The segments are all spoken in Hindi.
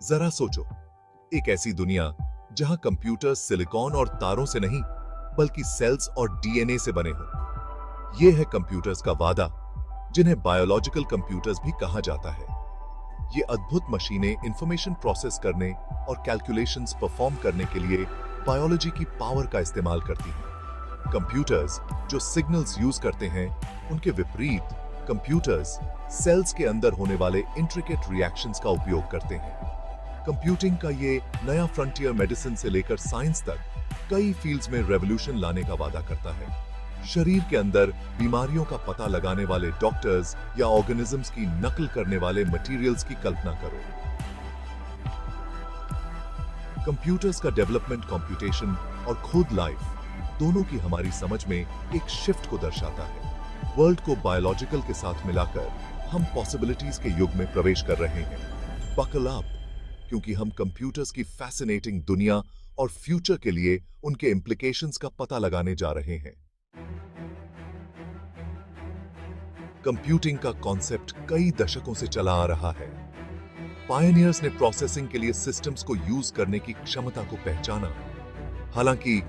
जरा सोचो, एक ऐसी दुनिया जहां कंप्यूटर सिलिकॉन और तारों से नहीं बल्कि सेल्स और डीएनए से बने हों। यह है कंप्यूटर्स का वादा, जिन्हें बायोलॉजिकल कंप्यूटर्स भी कहा जाता है। ये अद्भुत मशीनें इंफॉर्मेशन प्रोसेस करने और कैलकुलेशंस परफॉर्म करने के लिए बायोलॉजी की पावर का इस्तेमाल करती हैं। कंप्यूटर्स जो सिग्नल्स यूज करते हैं, उनके विपरीत कंप्यूटर्स सेल्स के अंदर होने वाले इंट्रिकेट रिएक्शंस का उपयोग करते हैं। कंप्यूटिंग का ये नया फ्रंटियर मेडिसिन से लेकर साइंस तक कई फील्ड्स में रेवोल्यूशन लाने का वादा करता है। शरीर के अंदर बीमारियों का पता लगाने वाले डॉक्टर्स या ऑर्गेनिजम्स की नकल करने वाले मटेरियल्स की कल्पना करो। कंप्यूटर्स का डेवलपमेंट कंप्यूटेशन और खुद लाइफ दोनों की हमारी समझ में एक शिफ्ट को दर्शाता है। वर्ल्ड को बायोलॉजिकल के साथ मिलाकर हम पॉसिबिलिटीज के युग में प्रवेश कर रहे हैं। बकल अप, क्योंकि हम कंप्यूटर्स की फैसिनेटिंग दुनिया और फ्यूचर के लिए उनके इम्प्लीकेशंस का पता लगाने जा रहे हैं। कंप्यूटिंग का कॉन्सेप्ट कई दशकों से चला आ रहा है। पायनियर्स ने प्रोसेसिंग के लिए सिस्टम्स को यूज करने की क्षमता को पहचाना। हालांकि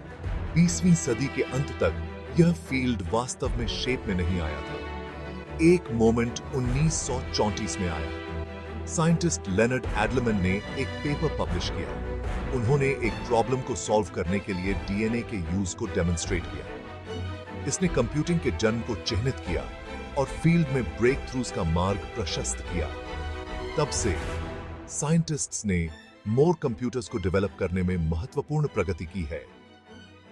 20वीं सदी के अंत तक यह फील्ड वास्तव में शेप में नहीं आया था। एक मोमेंट 1934 में आया। साइंटिस्ट लेनर्ड एडलमैन ने एक पेपर पब्लिश किया। उन्होंने एक प्रॉब्लम को सॉल्व करने के लिए डीएनए के यूज को डेमोन्स्ट्रेट किया। इसने कंप्यूटिंग के जन्म को चिह्नित किया और फील्ड में ब्रेक थ्रूज का मार्ग प्रशस्त किया। तब से साइंटिस्ट्स ने मोर कंप्यूटर्स को डेवलप करने में महत्वपूर्ण प्रगति की है।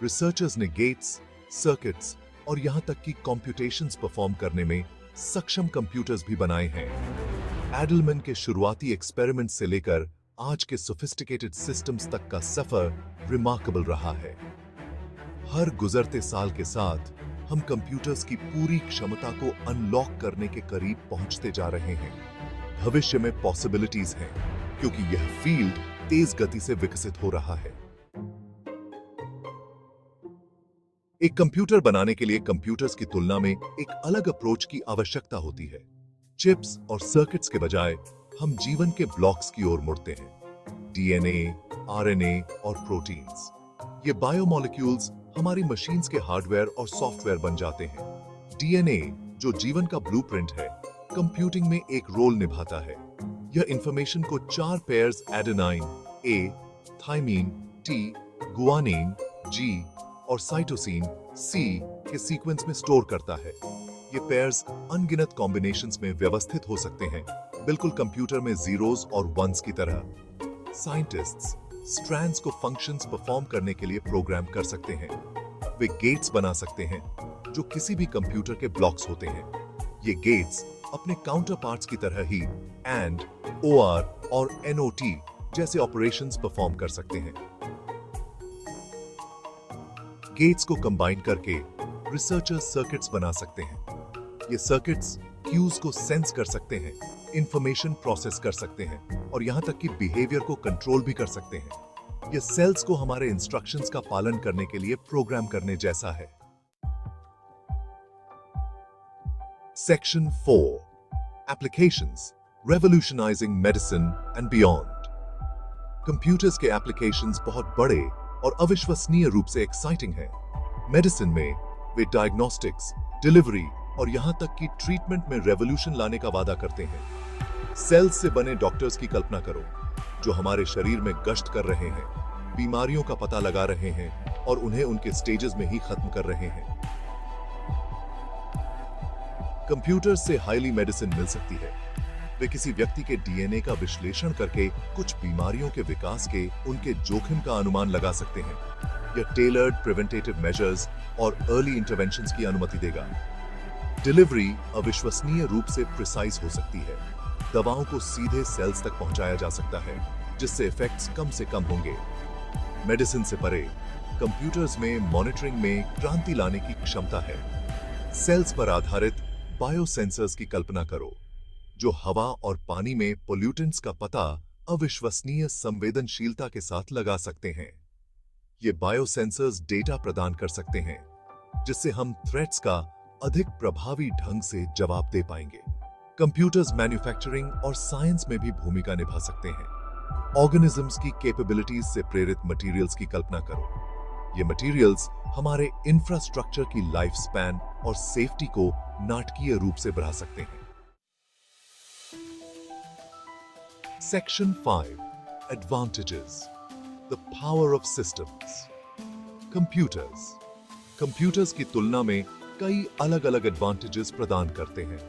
रिसर्चर्स ने गेट्स, सर्किट्स और यहां तक कि कंप्यूटेशंस परफॉर्म करने में सक्षम कंप्यूटर्स भी बनाए हैं। एडलमैन के शुरुआती एक्सपेरिमेंट से लेकर आज के सोफिस्टिकेटेड सिस्टम्स तक का सफर रिमार्केबल रहा है। हर गुजरते साल के साथ हम कंप्यूटर्स की पूरी क्षमता को अनलॉक करने के करीब पहुंचते जा रहे हैं। भविष्य में पॉसिबिलिटीज हैं, क्योंकि यह फील्ड तेज गति से विकसित हो रहा है। एक कंप्यूटर बनाने के लिए कंप्यूटर्स की तुलना में एक अलग अप्रोच की आवश्यकता होती है। चिप्स और सर्किट्स के बजाय हम जीवन के ब्लॉक्स की ओर मुड़ते हैं। डीएनए, आरएनए और प्रोटीन्स, ये बायोमॉलिक्यूल्स हमारी मशीन्स के हार्डवेयर और सॉफ्टवेयर बन जाते हैं। डीएनए, जो जीवन का ब्लूप्रिंट है, कंप्यूटिंग में एक रोल निभाता है। यह इंफॉर्मेशन को 4 पेयर्स एडेनाइन ए, थाइमीन टी, गुआनिन जी और साइटोसिन सी के सीक्वेंस में स्टोर करता है। ये पेयर्स अनगिनत कॉम्बिनेशंस में व्यवस्थित हो सकते हैं, बिल्कुल कंप्यूटर में जीरोस और वंस की तरह। साइंटिस्ट्स स्ट्रैंड्स को फंक्शंस परफॉर्म करने के लिए प्रोग्राम कर सकते हैं। वे गेट्स बना सकते हैं जो किसी भी कंप्यूटर के ब्लॉक्स होते हैं। ये गेट्स अपने काउंटर पार्ट्स की तरह ही एंड, ओआर और एनओटी जैसे ऑपरेशंस परफॉर्म कर सकते हैं। गेट्स को कंबाइन करके रिसर्चर्स सर्किट्स बना सकते हैं। ये सर्किट्स क्यूज को सेंस कर सकते हैं, इंफॉर्मेशन प्रोसेस कर सकते हैं और यहां तक कि बिहेवियर को कंट्रोल भी कर सकते हैं। ये सेल्स को हमारे इंस्ट्रक्शंस का पालन करने के लिए प्रोग्राम करने जैसा है। Section 4, applications, revolutionising medicine and beyond. Computers के एप्लीकेशंस बहुत बड़े और अविश्वसनीय रूप से एक्साइटिंग हैं। मेडिसिन में वे डायग्नोस्टिक्स, डिलीवरी और यहां तक कि ट्रीटमेंट में रेवोल्यूशन लाने का वादा करते हैं। सेल्स से बने डॉक्टर्स की कल्पना करो, जो हमारे शरीर में गश्त कर रहे हैं, बीमारियों का पता लगा रहे हैं और उन्हें उनके स्टेजेस में ही खत्म कर रहे हैं। कंप्यूटर से हाईली मेडिसिन मिल सकती है। वे किसी व्यक्ति के डीएनए का विश्लेषण करके कुछ बीमारियों के विकास के उनके जोखिम का अनुमान लगा सकते हैं। यह टेलर्ड प्रिवेंटिव मेजर्स और अर्ली इंटरवेंशंस की अनुमति देगा। डिलीवरी अविश्वसनीय रूप से प्रिसाइज हो सकती है। दवाओं को सीधे सेल्स तक पहुंचाया जा सकता है, जिससे इफेक्ट्स कम से कम होंगे। मेडिसिन से परे कंप्यूटर्स में मॉनिटरिंग में क्रांति लाने की क्षमता है। सेल्स पर आधारित बायोसेंसर्स की कल्पना करो, जो हवा और पानी में पोल्यूटेंट्स का पता अविश्वसनीय संवेदनशीलता के साथ लगा सकते हैं। ये बायोसेंसर्स डेटा प्रदान कर सकते हैं, जिससे हम थ्रेट्स का अधिक प्रभावी ढंग से जवाब दे पाएंगे। कंप्यूटर्स मैन्युफैक्चरिंग और साइंस में भी भूमिका निभा सकते हैं। ऑर्गेनिजम्स की कैपेबिलिटीज से प्रेरित मटेरियल्स की कल्पना करो। ये मटेरियल्स हमारे इंफ्रास्ट्रक्चर की लाइफ स्पैन और सेफ्टी को नाटकीय रूप से बढ़ा सकते हैं। Section 5, advantages, the power of systems. Computers की तुलना में कई अलग अलग एडवांटेजेस प्रदान करते हैं।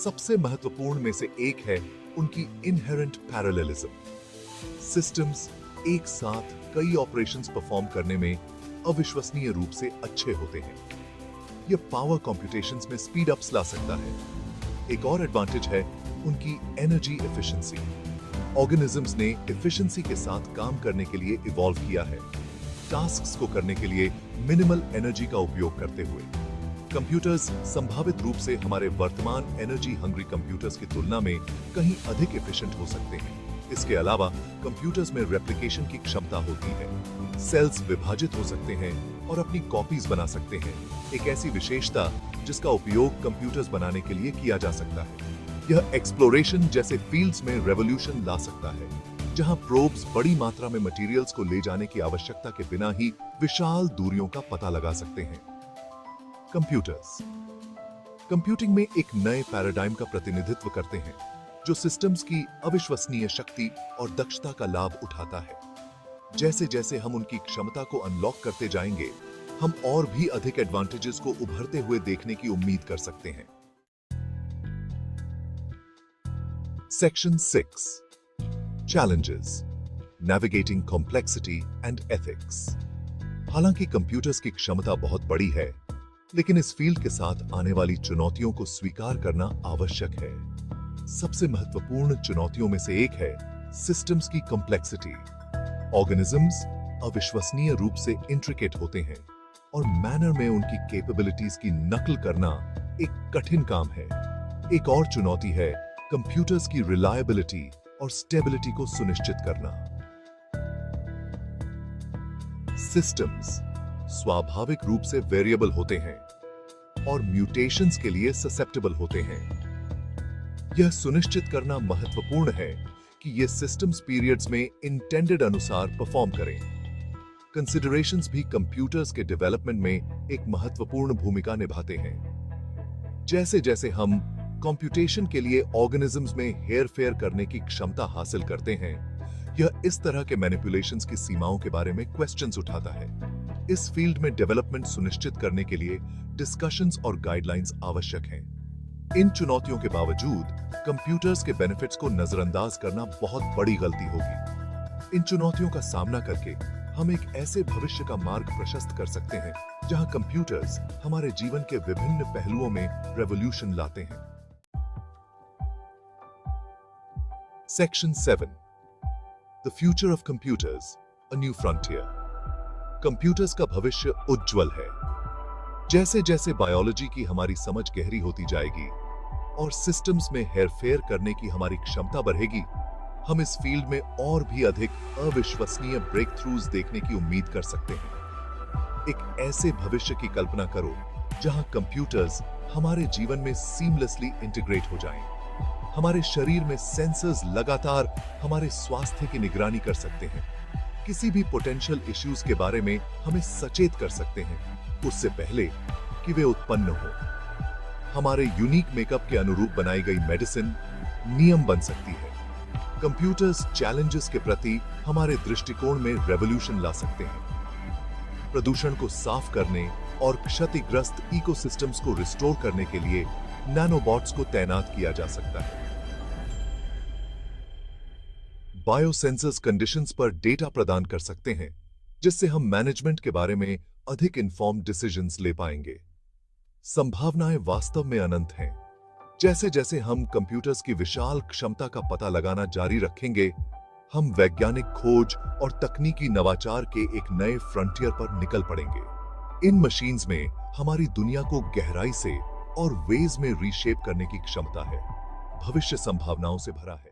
सबसे महत्वपूर्ण में से एक है उनकी इनहेरेंट पैरेललिज्म। सिस्टम्स एक साथ कई ऑपरेशंस परफॉर्म करने में अविश्वसनीय रूप से अच्छे होते हैं। यह पावर कंप्यूटेशंस में स्पीड अप्स ला सकता है। एक और एडवांटेज है उनकी एनर्जी एफिशिएंसी। ऑर्गेनिजम्स ने एफिशिएंसी के साथ काम करने के लिए इवॉल्व किया है, टास्क्स को करने के लिए मिनिमल एनर्जी का उपयोग करते हुए। कंप्यूटर्स संभावित रूप से हमारे वर्तमान एनर्जी हंग्री कंप्यूटर्स की तुलना में कहीं अधिक एफिशिएंट हो सकते हैं। इसके अलावा कंप्यूटर्स में रेप्लिकेशन की क्षमता होती है। सेल्स विभाजित हो सकते हैं और अपनी कॉपीज बना सकते हैं, एक ऐसी विशेषता जिसका उपयोग कंप्यूटर्स बनाने के लिए किया जा सकता है। यह एक्सप्लोरेशन जैसे फील्ड्स में रेवोल्यूशन ला सकता है, जहां प्रोब्स बड़ी मात्रा में मटेरियल्स को ले जाने की आवश्यकता के बिना ही विशाल दूरियों का पता लगा सकते हैं। कंप्यूटर्स कंप्यूटिंग में एक नए पैराडाइम का प्रतिनिधित्व करते हैं, जो सिस्टम्स की अविश्वसनीय शक्ति और दक्षता का लाभ उठाता है। जैसे जैसे हम उनकी क्षमता को अनलॉक करते जाएंगे, हम और भी अधिक एडवांटेजेस को उभरते हुए देखने की उम्मीद कर सकते हैं। Section 6, challenges, navigating complexity and ethics. हालांकि कंप्यूटर्स की क्षमता बहुत बड़ी है, लेकिन इस फील्ड के साथ आने वाली चुनौतियों को स्वीकार करना आवश्यक है। सबसे महत्वपूर्ण चुनौतियों में से एक है सिस्टम्स की कॉम्प्लेक्सिटी। ऑर्गेनिजम्स अविश्वसनीय रूप से इंट्रिकेट होते हैं और मैनर में उनकी कैपेबिलिटीज की नकल करना एक कठिन काम है। एक और चुनौती है कंप्यूटर्स की रिलायबिलिटी और स्टेबिलिटी को सुनिश्चित करना। सिस्टम्स स्वाभाविक रूप से वेरिएबल होते हैं और म्यूटेशंस के लिए ससेप्टेबल होते हैं। यह सुनिश्चित करना महत्वपूर्ण है कि ये सिस्टम्स पीरियड्स में इंटेंडेड अनुसार परफॉर्म करें। कंसिडरेशंस भी कंप्यूटर्स के डेवलपमेंट में एक महत्वपूर्ण भूमिका निभाते हैं। जैसे जैसे हम कंप्यूटेशन के लिए ऑर्गेनिजम्स में हेरफेर करने की क्षमता हासिल करते हैं, यह इस तरह के मैनिपुलेशंस की सीमाओं के बारे में क्वेश्चंस उठाता है। इस फील्ड में डेवलपमेंट सुनिश्चित करने के लिए डिस्कशंस और गाइडलाइंस आवश्यक हैं। इन चुनौतियों के बावजूद कंप्यूटर्स के बेनिफिट्स को नजरअंदाज करना बहुत बड़ी गलती होगी। इन चुनौतियों का सामना करके हम एक ऐसे भविष्य का मार्ग प्रशस्त कर सकते हैं जहां कंप्यूटर्स हमारे जीवन के विभिन्न पहलुओं में रेवोल्यूशन लाते हैं। Section 7, the future of computers, a new frontier. Computers का भविष्य उज्जवल है। जैसे जैसे बायोलॉजी की हमारी समझ गहरी होती जाएगी और सिस्टम्स में हेरफेर करने की हमारी क्षमता बढ़ेगी, हम इस फील्ड में और भी अधिक अविश्वसनीय ब्रेक थ्रूज देखने की उम्मीद कर सकते हैं। एक ऐसे भविष्य की कल्पना करो जहां कंप्यूटर्स हमारे जीवन में सीमलेसली इंटीग्रेट हो जाएं। हमारे शरीर में सेंसर्स लगातार हमारे स्वास्थ्य की निगरानी कर सकते हैं, किसी भी पोटेंशियल इश्यूज के बारे में हमें सचेत कर सकते हैं उससे पहले कि वे उत्पन्न हो। हमारे यूनिक मेकअप के अनुरूप बनाई गई मेडिसिन नियम बन सकती है। कंप्यूटर्स चैलेंजेस के प्रति हमारे दृष्टिकोण में रेवोल्यूशन ला सकते हैं। प्रदूषण को साफ करने और क्षतिग्रस्त इकोसिस्टम्स को रिस्टोर करने के लिए नैनोबॉट्स को तैनात किया जा सकता है। बायोसेंसर्स कंडीशंस पर डेटा प्रदान कर सकते हैं, जिससे हम मैनेजमेंट के बारे में अधिक इन्फॉर्म्ड डिसीजंस ले पाएंगे। संभावनाएं वास्तव में अनंत हैं। जैसे जैसे हम कंप्यूटर्स की विशाल क्षमता का पता लगाना जारी रखेंगे, हम वैज्ञानिक खोज और तकनीकी नवाचार के एक नए फ्रंटियर पर निकल पड़ेंगे। इन मशीन्स में हमारी दुनिया को गहराई से और वेज में रीशेप करने की क्षमता है। भविष्य संभावनाओं से भरा है।